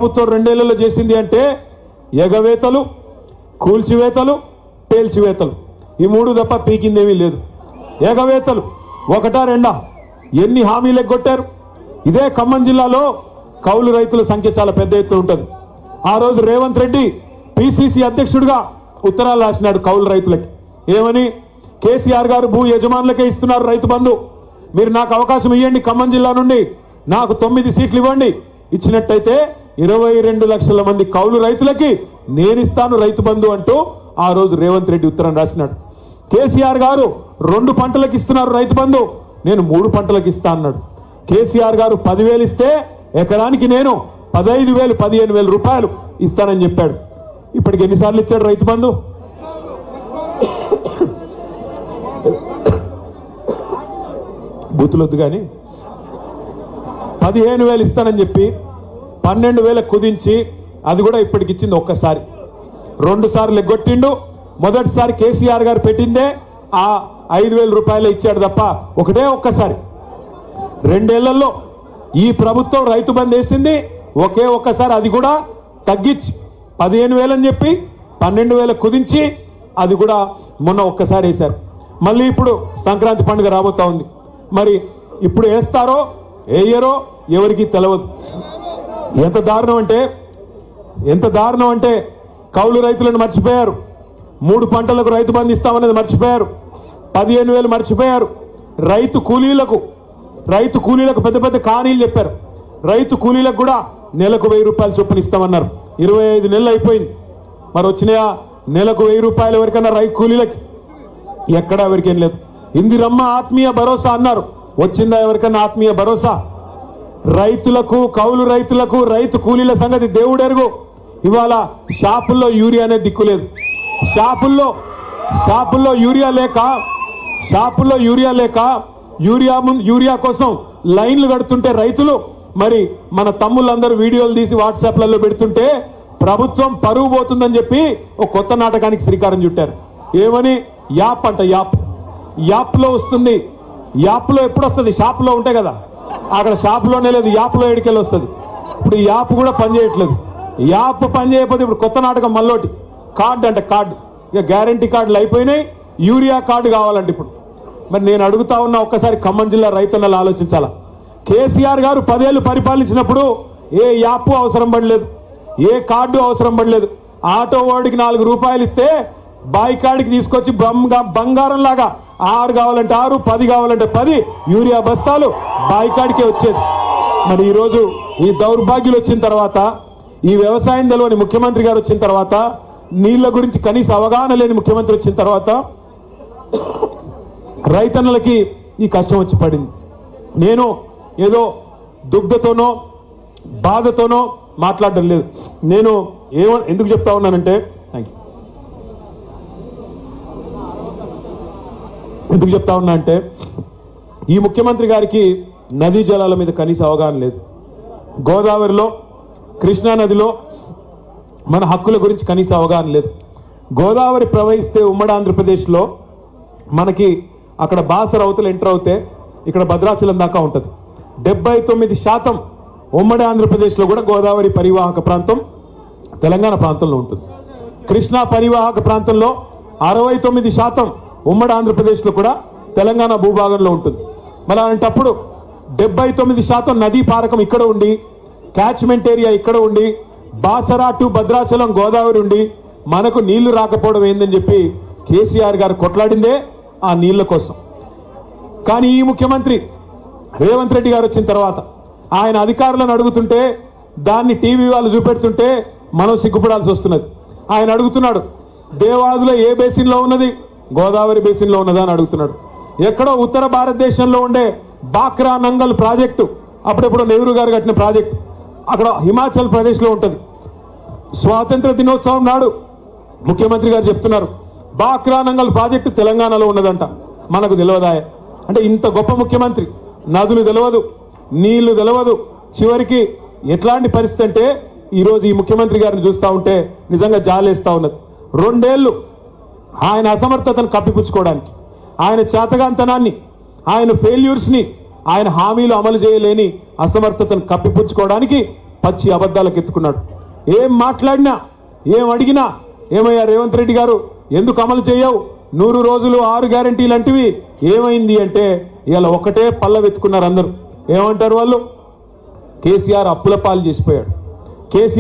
ప్రభుత్వం 2 ఏళ్లలో చేసింది అంటే ఎగవేతలు, కూల్చివేతలు, పేల్చివేతలు, ఈ 3 తప్ప పీకిందేమీ లేదు. ఎగవేతలు ఒకటా రెండా, ఎన్ని హామీలు ఎగ్గొట్టారు. ఇదే ఖమ్మం జిల్లాలో కౌలు రైతుల సంఖ్య చాలా పెద్ద ఎత్తున ఉంటుంది. ఆ రోజు రేవంత్ రెడ్డి పిసిసి అధ్యక్షుడిగా ఉత్తరాలు రాసినాడు కౌలు రైతులకి. ఏమని? కేసీఆర్ గారు భూ యజమానులకే ఇస్తున్నారు రైతు బంధు, మీరు నాకు అవకాశం ఇవ్వండి, ఖమ్మం జిల్లా నుండి నాకు 9 సీట్లు ఇవ్వండి, ఇచ్చినట్టయితే 22 లక్షల మంది కౌలు రైతులకి నేనిస్తాను రైతు బంధు అంటూ ఆ రోజు రేవంత్ రెడ్డి ఉత్తరం రాసినాడు. కేసీఆర్ గారు 2 పంటలకు ఇస్తున్నారు రైతు బంధు, నేను 3 పంటలకు ఇస్తా అన్నాడు. కేసీఆర్ గారు 10,000 ఇస్తే ఎకరానికి నేను 15,000 15,000 రూపాయలు ఇస్తానని చెప్పాడు. ఇప్పటికి ఎన్నిసార్లు ఇచ్చాడు రైతు బంధు? బూతులొద్దు కానీ 15,000 ఇస్తానని చెప్పి 12,000 కుదించి అది కూడా ఇప్పటికి ఇచ్చింది ఒక్కసారి. 2 సార్లు ఎగ్గొట్టిండు. మొదటిసారి కేసీఆర్ గారు పెట్టిందే ఆ 5,000 రూపాయలు ఇచ్చాడు తప్ప ఒక్కసారి 2 ఏళ్లలో ఈ ప్రభుత్వం రైతు బంధు వేసింది ఒక్కసారి, అది కూడా తగ్గించి 15,000 అని చెప్పి 12,000 కుదించి అది కూడా మొన్న ఒక్కసారి వేశారు. మళ్ళీ ఇప్పుడు సంక్రాంతి పండుగ రాబోతా ఉంది. మరి ఇప్పుడు వేస్తారో వేయరో ఎవరికి తెలియదు. ఎంత దారుణం అంటే కౌలు రైతులను మర్చిపోయారు. 3 పంటలకు రైతు బంధు ఇస్తామన్నది మర్చిపోయారు. 15,000 మర్చిపోయారు. రైతు కూలీలకు పెద్ద పెద్ద కానీలు చెప్పారు. రైతు కూలీలకు కూడా నెలకు 1,000 రూపాయలు చొప్పున ఇస్తామన్నారు. 25 నెలలు అయిపోయింది. మరి వచ్చినాయా నెలకు 1,000 రూపాయలు ఎవరికన్నా రైతు కూలీలకి? ఎక్కడా ఎవరికేం లేదు. ఇందిరమ్మ ఆత్మీయ భరోసా అన్నారు, వచ్చిందా ఎవరికన్నా ఆత్మీయ భరోసా? రైతులకు, కౌలు రైతులకు, రైతు కూలీల సంగతి దేవుడెరుగు. ఇవాళ షాపుల్లో యూరియా అనేది దిక్కులేదు. షాపుల్లో యూరియా లేక యూరియా కోసం లైన్లు కడుతుంటే రైతులు, మరి మన తమ్ముళ్ళందరూ వీడియోలు తీసి వాట్సాప్లలో పెడుతుంటే ప్రభుత్వం పరువు పోతుందని చెప్పి ఒక కొత్త నాటకానికి శ్రీకారం చుట్టారు. ఏమని? యాప్ అంట. యాప్లో వస్తుంది. యాప్లో ఎప్పుడు వస్తుంది? షాప్లో ఉంటాయి కదా, అక్కడ షాప్లోనే లేదు, యాప్లో ఎడికెళ్ళి వస్తుంది. ఇప్పుడు ఈ యాప్ కూడా పనిచేయట్లేదు. యాప్ పనిచేయకపోతే ఇప్పుడు కొత్త నాటకం మళ్ళోటి కార్డు అంట. కార్డు ఇక గ్యారంటీ కార్డులు అయిపోయినాయి, యూరియా కార్డు కావాలంటే ఇప్పుడు. మరి నేను అడుగుతా ఉన్నా, ఒక్కసారి ఖమ్మం జిల్లా రైతన్నలు ఆలోచించాలా. కేసీఆర్ గారు 10 ఏళ్ళు పరిపాలించినప్పుడు ఏ యాప్ అవసరం పడలేదు, ఏ కార్డు అవసరం పడలేదు. ఆటో వాడికి 4 రూపాయలు ఇస్తే బాయికాడికి తీసుకొచ్చి బంగారం లాగా 6 కావాలంటే 6, 10 కావాలంటే 10 యూరియా బస్తాలు బాయికాడికే వచ్చేది. మరి ఈరోజు ఈ దౌర్భాగ్యులు వచ్చిన తర్వాత, ఈ వ్యవసాయం తెలియని ముఖ్యమంత్రి గారు వచ్చిన తర్వాత, నీళ్ల గురించి కనీస అవగాహన లేని ముఖ్యమంత్రి వచ్చిన తర్వాత రైతన్నలకి ఈ కష్టం వచ్చి పడింది. నేను ఏదో దుగ్ధతోనో బాధతోనో మాట్లాడడం లేదు. నేను ఎందుకు చెప్తా ఉన్నానంటే, ఎందుకు చెప్తా ఉన్నా అంటే, ఈ ముఖ్యమంత్రి గారికి నదీ జలాల మీద కనీస అవగాహన లేదు. గోదావరిలో, కృష్ణా నదిలో మన హక్కుల గురించి కనీస అవగాహన లేదు. గోదావరి ప్రవహిస్తే ఉమ్మడి ఆంధ్రప్రదేశ్లో మనకి అక్కడ బాసర అవతల ఎంటర్ అవుతే ఇక్కడ భద్రాచలం దాకా ఉంటుంది. 79% ఉమ్మడి ఆంధ్రప్రదేశ్లో కూడా గోదావరి పరివాహక ప్రాంతం తెలంగాణ ప్రాంతంలో ఉంటుంది. కృష్ణా పరివాహక ప్రాంతంలో 69% ఉమ్మడి ఆంధ్రప్రదేశ్లో కూడా తెలంగాణ భూభాగంలో ఉంటుంది. మరి అలాంటప్పుడు 79% నదీ పారకం ఇక్కడ ఉండి, క్యాచ్మెంట్ ఏరియా ఇక్కడ ఉండి, బాసరా టు భద్రాచలం గోదావరి ఉండి మనకు నీళ్లు రాకపోవడం ఏందని చెప్పి కేసీఆర్ గారు కొట్లాడిందే ఆ నీళ్ల కోసం. కానీ ఈ ముఖ్యమంత్రి రేవంత్ రెడ్డి గారు వచ్చిన తర్వాత ఆయన అధికారులను అడుగుతుంటే, దాన్ని టీవీ వాళ్ళు చూపెడుతుంటే మనం సిగ్గుపడాల్సి వస్తున్నది. ఆయన అడుగుతున్నాడు, దేవాదుల ఏ బేసిన్లో ఉన్నది? గోదావరి బేసిన్లో ఉన్నదా అని అడుగుతున్నాడు. ఎక్కడో ఉత్తర భారతదేశంలో ఉండే బాక్రా నంగల్ ప్రాజెక్టు, అప్పుడెప్పుడు నెహ్రూ గారు కట్టిన ప్రాజెక్టు, అక్కడ హిమాచల్ ప్రదేశ్లో ఉంటుంది. స్వాతంత్ర దినోత్సవం నాడు ముఖ్యమంత్రి గారు చెప్తున్నారు, బాక్రా నంగల్ ప్రాజెక్టు తెలంగాణలో ఉన్నదంట. మనకు తెలియదాయే అంటే ఇంత గొప్ప ముఖ్యమంత్రి, నదులు తెలియదు, నీళ్లు తెలియదు. చివరికి ఎట్లాంటి పరిస్థితి అంటే, ఈరోజు ఈ ముఖ్యమంత్రి గారిని చూస్తూ ఉంటే నిజంగా జాలేస్తూ ఉన్నది. 2 ఏళ్ళు ఆయన అసమర్థతను కప్పిపుచ్చుకోవడానికి, ఆయన చేతగాంతనాన్ని, ఆయన ఫెయిల్యూర్స్ని, ఆయన హామీలు అమలు చేయలేని అసమర్థతను కప్పిపుచ్చుకోవడానికి పచ్చి అబద్ధాలకు ఎత్తుకున్నాడు. ఏం మాట్లాడినా ఏం అడిగినా ఏమయ్యా రేవంత్ రెడ్డి గారు ఎందుకు అమలు చేయవు 100 రోజులు 6 గ్యారెంటీలు అంటివి ఏమైంది అంటే ఇలా ఒకటే పల్ల వెతుకున్నారు అందరూ. ఏమంటారు వాళ్ళు? కేసీఆర్ అప్పుల పాలు చేసిపోయాడు. కేసీఆర్